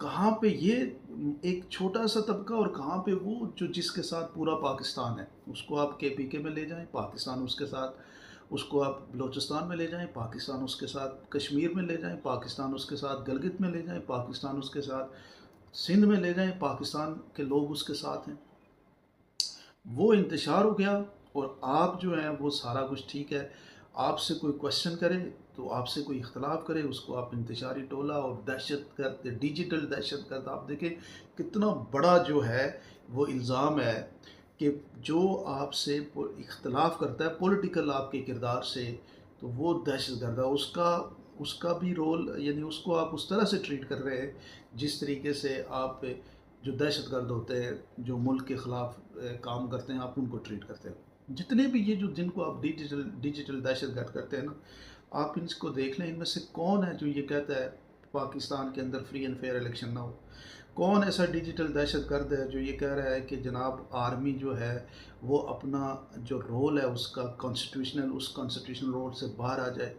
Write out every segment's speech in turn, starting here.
کہاں پہ یہ ایک چھوٹا سا طبقہ اور کہاں پہ وہ جو جس کے ساتھ پورا پاکستان ہے. اس کو آپ KPK میں لے جائیں، پاکستان اس کے ساتھ. اس کو آپ بلوچستان میں لے جائیں، پاکستان اس کے ساتھ. کشمیر میں لے جائیں، پاکستان اس کے ساتھ. گلگت میں لے جائیں، پاکستان اس کے ساتھ. سندھ میں لے جائیں، پاکستان کے لوگ اس کے ساتھ ہیں. وہ انتشار ہو گیا. اور آپ جو ہیں وہ سارا کچھ ٹھیک ہے. آپ سے کوئی کوشچن کرے تو آپ سے کوئی اختلاف کرے اس کو آپ انتشاری ٹولہ اور دہشت گرد، ڈیجیٹل دہشت گرد. آپ دیکھیں کتنا بڑا جو ہے وہ الزام ہے کہ جو آپ سے اختلاف کرتا ہے پولیٹیکل آپ کے کردار سے تو وہ دہشت گرد ہے. اس کا بھی رول، یعنی اس کو آپ اس طرح سے ٹریٹ کر رہے ہیں جس طریقے سے آپ جو دہشت گرد ہوتے ہیں، جو ملک کے خلاف کام کرتے ہیں، آپ ان کو ٹریٹ کرتے ہیں. جتنے بھی یہ جو جن کو آپ ڈیجیٹل دہشت گرد کرتے ہیں نا، آپ ان کو دیکھ لیں، ان میں سے کون ہے جو یہ کہتا ہے پاکستان کے اندر فری اینڈ فیئر الیکشن نہ ہو؟ کون ایسا ڈیجیٹل دہشت گرد ہے جو یہ کہہ رہا ہے کہ جناب آرمی جو ہے وہ اپنا جو رول ہے اس کانسٹیٹیوشنل رول سے باہر آ جائے؟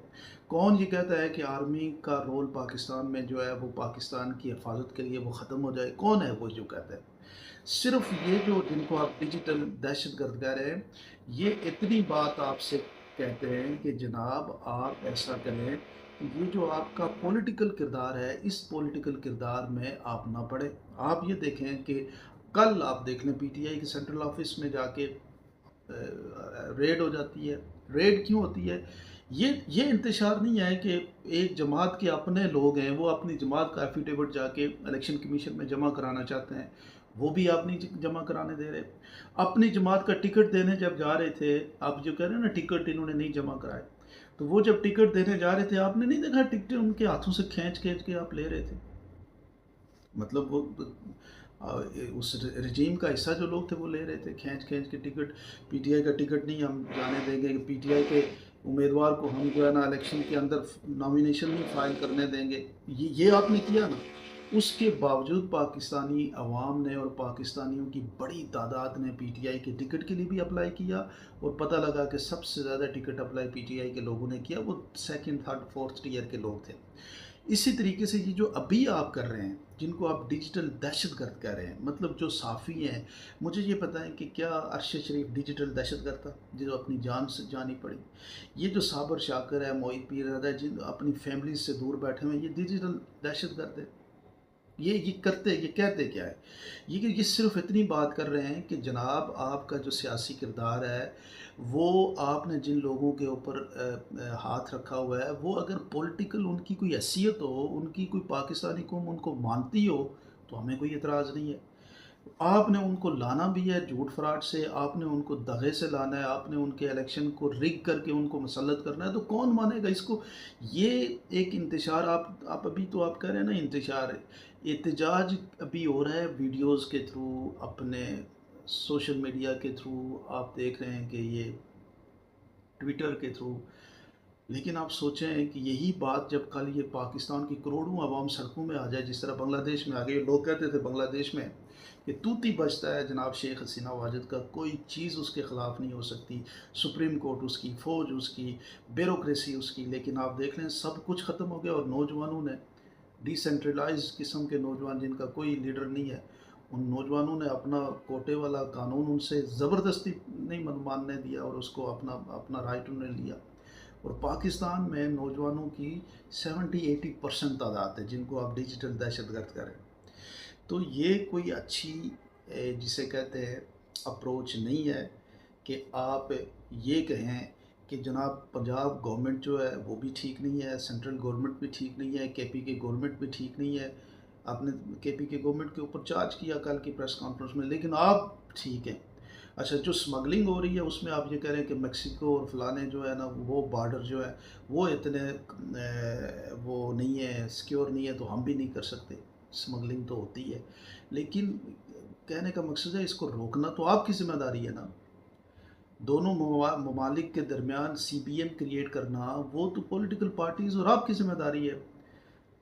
کون یہ کہتا ہے کہ آرمی کا رول پاکستان میں جو ہے وہ پاکستان کی حفاظت کے لیے وہ ختم ہو جائے؟ کون ہے وہ جو کہتا ہے؟ صرف یہ جو جن کو آپ ڈیجیٹل دہشت گرد کہہ رہے ہیں، یہ اتنی بات آپ سے کہتے ہیں کہ جناب آپ ایسا کریں کہ یہ جو آپ کا پولیٹیکل کردار ہے اس پولیٹیکل کردار میں آپ نہ پڑیں. آپ یہ دیکھیں کہ کل آپ دیکھ لیں PTI کے سینٹرل آفس میں جا کے ریڈ ہو جاتی ہے. ریڈ کیوں ہوتی ہے؟ یہ انتشار نہیں ہے کہ ایک جماعت کے اپنے لوگ ہیں وہ اپنی جماعت کا ایفیڈیوٹ جا کے الیکشن کمیشن میں جمع کرانا چاہتے ہیں، وہ بھی آپ نہیں جمع کرانے دے رہے. اپنی جماعت کا ٹکٹ دینے جب جا رہے تھے، آپ جو کہہ رہے ہیں نا ٹکٹ انہوں نے نہیں جمع کرائے، تو وہ جب ٹکٹ دینے جا رہے تھے آپ نے نہیں دیکھا ٹکٹ ان کے ہاتھوں سے کھینچ کے آپ لے رہے تھے. مطلب وہ اس رجیم کا حصہ جو لوگ تھے وہ لے رہے تھے کھینچ کے ٹکٹ. PTI کا ٹکٹ نہیں ہم جانے دیں گے، PTI کے امیدوار کو ہم جو ہے نا الیکشن کے اندر نامینیشن نہیں فائل کرنے دیں گے. یہ آپ نے کیا نا. اس کے باوجود پاکستانی عوام نے اور پاکستانیوں کی بڑی تعداد نے PTI کے ٹکٹ کے لیے بھی اپلائی کیا، اور پتہ لگا کہ سب سے زیادہ ٹکٹ اپلائی PTI کے لوگوں نے کیا وہ 2nd 3rd 4th ٹیئر کے لوگ تھے. اسی طریقے سے یہ جو ابھی آپ کر رہے ہیں جن کو آپ ڈیجیٹل دہشت گرد کہہ رہے ہیں، مطلب جو صحافی ہیں، مجھے یہ پتہ ہے کہ کیا ارشد شریف ڈیجیٹل دہشت گرد تھا جو اپنی جان سے جانی پڑی؟ یہ جو صابر شاکر ہے، معید پیرزادہ ہے، جن اپنی فیملی سے دور بیٹھے ہوئے ہیں، یہ ڈیجیٹل دہشت گرد ہے. یہ کہتے کیا ہے؟ یہ صرف اتنی بات کر رہے ہیں کہ جناب آپ کا جو سیاسی کردار ہے وہ آپ نے جن لوگوں کے اوپر ہاتھ رکھا ہوا ہے وہ اگر پولیٹیکل ان کی کوئی حیثیت ہو، ان کی کوئی پاکستانی قوم ان کو مانتی ہو تو ہمیں کوئی اعتراض نہیں ہے. آپ نے ان کو لانا بھی ہے جھوٹ فراڈ سے، آپ نے ان کو دغے سے لانا ہے، آپ نے ان کے الیکشن کو رگ کر کے ان کو مسلط کرنا ہے، تو کون مانے گا اس کو؟ یہ ایک انتشار آپ ابھی تو آپ کہہ رہے ہیں نا انتشار ہے، احتجاج ابھی ہو رہا ہے ویڈیوز کے تھرو، اپنے سوشل میڈیا کے تھرو، آپ دیکھ رہے ہیں کہ یہ ٹویٹر کے تھرو. لیکن آپ سوچیں کہ یہی بات جب کل یہ پاکستان کی کروڑوں عوام سڑکوں میں آ جائے جس طرح بنگلہ دیش میں آ گئی. لوگ کہتے تھے بنگلہ دیش میں کہ توتی بچتا ہے جناب شیخ حسینہ واجد کا، کوئی چیز اس کے خلاف نہیں ہو سکتی، سپریم کورٹ اس کی، فوج اس کی، بیوروکریسی اس کی. لیکن آپ دیکھ لیں سب کچھ ختم ہو گیا اور نوجوانوں نے، ڈی سینٹرلائز قسم کے نوجوان جن کا کوئی لیڈر نہیں ہے، ان نوجوانوں نے اپنا کوٹے والا قانون ان سے زبردستی نہیں ماننے دیا اور اس کو اپنا رائٹ انہوں نے لیا. اور پاکستان میں نوجوانوں کی 70-80% تعداد ہے جن کو آپ ڈیجیٹل دہشت گرد کریں. تو یہ کوئی اچھی جسے کہتے ہیں اپروچ نہیں ہے کہ آپ یہ کہیں کہ جناب پنجاب گورنمنٹ جو ہے وہ بھی ٹھیک نہیں ہے، سینٹرل گورنمنٹ بھی ٹھیک نہیں ہے، KPK گورنمنٹ بھی ٹھیک نہیں ہے. آپ نے KPK گورنمنٹ کے اوپر چارج کیا کل کی پریس کانفرنس میں، لیکن آپ ٹھیک ہیں. اچھا جو سمگلنگ ہو رہی ہے اس میں آپ یہ کہہ رہے ہیں کہ میکسیکو اور فلانے جو ہے نا وہ بارڈر جو ہے وہ اتنے وہ نہیں ہے، سیکیور نہیں ہے تو ہم بھی نہیں کر سکتے. سمگلنگ تو ہوتی ہے، لیکن کہنے کا مقصد ہے اس کو روکنا تو آپ کی ذمہ داری ہے نا. دونوں ممالک کے درمیان CBM کریٹ کرنا وہ تو پولیٹیکل پارٹیز اور آپ کی ذمہ داری ہے.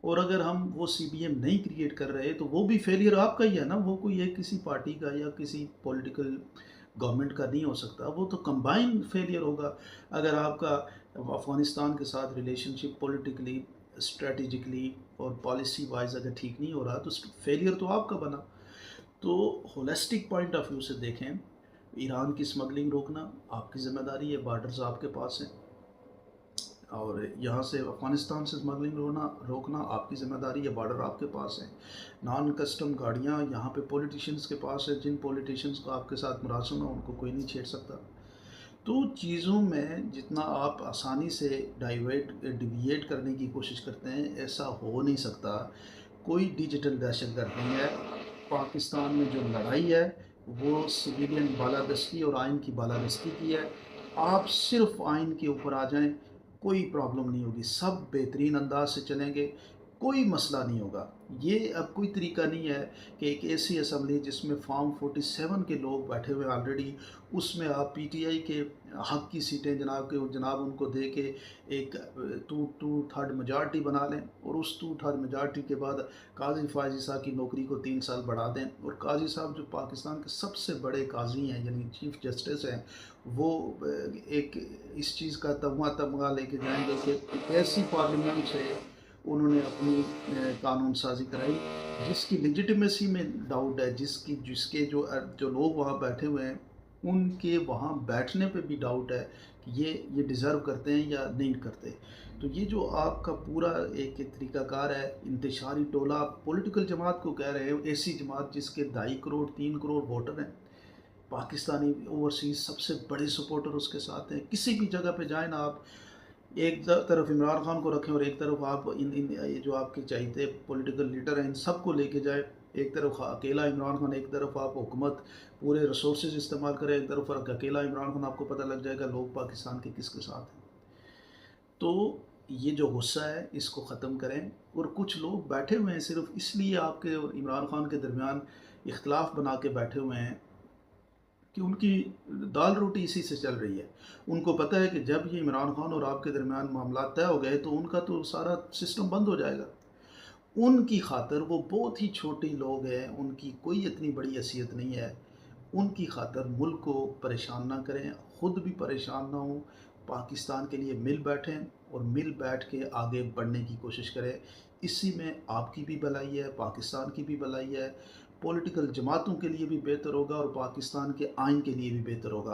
اور اگر ہم وہ CBM نہیں کریٹ کر رہے تو وہ بھی فیلئر آپ کا ہی ہے نا. وہ کوئی ایک کسی پارٹی کا یا کسی پولیٹیکل گورنمنٹ کا نہیں ہو سکتا، وہ تو کمبائن فیلئر ہوگا. اگر آپ کا افغانستان کے ساتھ ریلیشن شپ پولیٹیکلی اسٹریٹجکلی اور پالیسی وائز اگر ٹھیک نہیں ہو رہا تو فیلئر تو آپ کا بنا. تو ہولسٹک پوائنٹ آف ویو سے دیکھیں، ایران کی اسمگلنگ روکنا آپ کی ذمہ داری ہے، بارڈرز آپ کے پاس ہیں، اور یہاں سے افغانستان سے اسمگلنگ روکنا آپ کی ذمہ داری ہے، بارڈر آپ کے پاس ہیں. نان کسٹم گاڑیاں یہاں پہ پولیٹیشینز کے پاس ہے، جن پولیٹیشینز کا آپ کے ساتھ مراسم ہے ان کو کوئی نہیں چھیڑ سکتا. تو چیزوں میں جتنا آپ آسانی سے ڈیویٹ کرنے کی کوشش کرتے ہیں ایسا ہو نہیں سکتا. کوئی ڈیجیٹل دہشت گرد نہیں ہے. پاکستان میں جو لڑائی ہے وہ سویلین بالادستی اور آئین کی بالادستی کی ہے. آپ صرف آئین کے اوپر آ جائیں، کوئی پرابلم نہیں ہوگی، سب بہترین انداز سے چلیں گے، کوئی مسئلہ نہیں ہوگا. یہ اب کوئی طریقہ نہیں ہے کہ ایک ایسی اسمبلی جس میں فارم 47 کے لوگ بیٹھے ہوئے آلریڈی، اس میں آپ پی ٹی آئی کے حق کی سیٹیں جناب ان کو دے کے ایک ٹو تھرڈ میجارٹی بنا لیں، اور اس ٹو تھرڈ میجارٹی کے بعد قاضی فائز عیسیٰ کی نوکری کو 3 سال بڑھا دیں. اور قاضی صاحب جو پاکستان کے سب سے بڑے قاضی ہیں یعنی چیف جسٹس ہیں، وہ ایک اس چیز کا تمغہ لے کے جائیں گے کہ ایسی پارلیمنٹ سے انہوں نے اپنی قانون سازی کرائی جس کی لیجیٹیمیسی میں ڈاؤٹ ہے، جس کے جو لوگ وہاں بیٹھے ہوئے ہیں ان کے وہاں بیٹھنے پہ بھی ڈاؤٹ ہے کہ یہ ڈیزرو کرتے ہیں یا نہیں کرتے. تو یہ جو آپ کا پورا ایک طریقہ کار ہے، انتشاری ٹولہ پولیٹیکل جماعت کو کہہ رہے ہیں، ایسی جماعت جس کے 2.5 کروڑ 3 کروڑ ووٹر ہیں، پاکستانی اوورسیز سب سے بڑے سپورٹر اس کے ساتھ ہیں. کسی بھی جگہ پہ جائیں نا آپ، ایک طرف عمران خان کو رکھیں اور ایک طرف آپ جو آپ کے چاہتے پولیٹیکل لیڈر ہیں ان سب کو لے کے جائیں. ایک طرف اکیلا عمران خان، ایک طرف آپ حکومت پورے ریسورسز استعمال کریں، ایک طرف اکیلا عمران خان، آپ کو پتہ لگ جائے گا لوگ پاکستان کے کس کے ساتھ ہیں. تو یہ جو غصہ ہے اس کو ختم کریں. اور کچھ لوگ بیٹھے ہوئے ہیں صرف اس لیے آپ کے اور عمران خان کے درمیان اختلاف بنا کے بیٹھے ہوئے ہیں کہ ان کی دال روٹی اسی سے چل رہی ہے. ان کو پتہ ہے کہ جب یہ عمران خان اور آپ کے درمیان معاملات طے ہو گئے تو ان کا تو سارا سسٹم بند ہو جائے گا. ان کی خاطر وہ بہت ہی چھوٹی لوگ ہیں، ان کی کوئی اتنی بڑی حیثیت نہیں ہے. ان کی خاطر ملک کو پریشان نہ کریں، خود بھی پریشان نہ ہوں، پاکستان کے لیے مل بیٹھیں اور مل بیٹھ کے آگے بڑھنے کی کوشش کریں. اسی میں آپ کی بھی بھلائی ہے، پاکستان کی بھی بھلائی ہے، پولیٹیکل جماعتوں کے لیے بھی بہتر ہوگا اور پاکستان کے آئین کے لیے بھی بہتر ہوگا.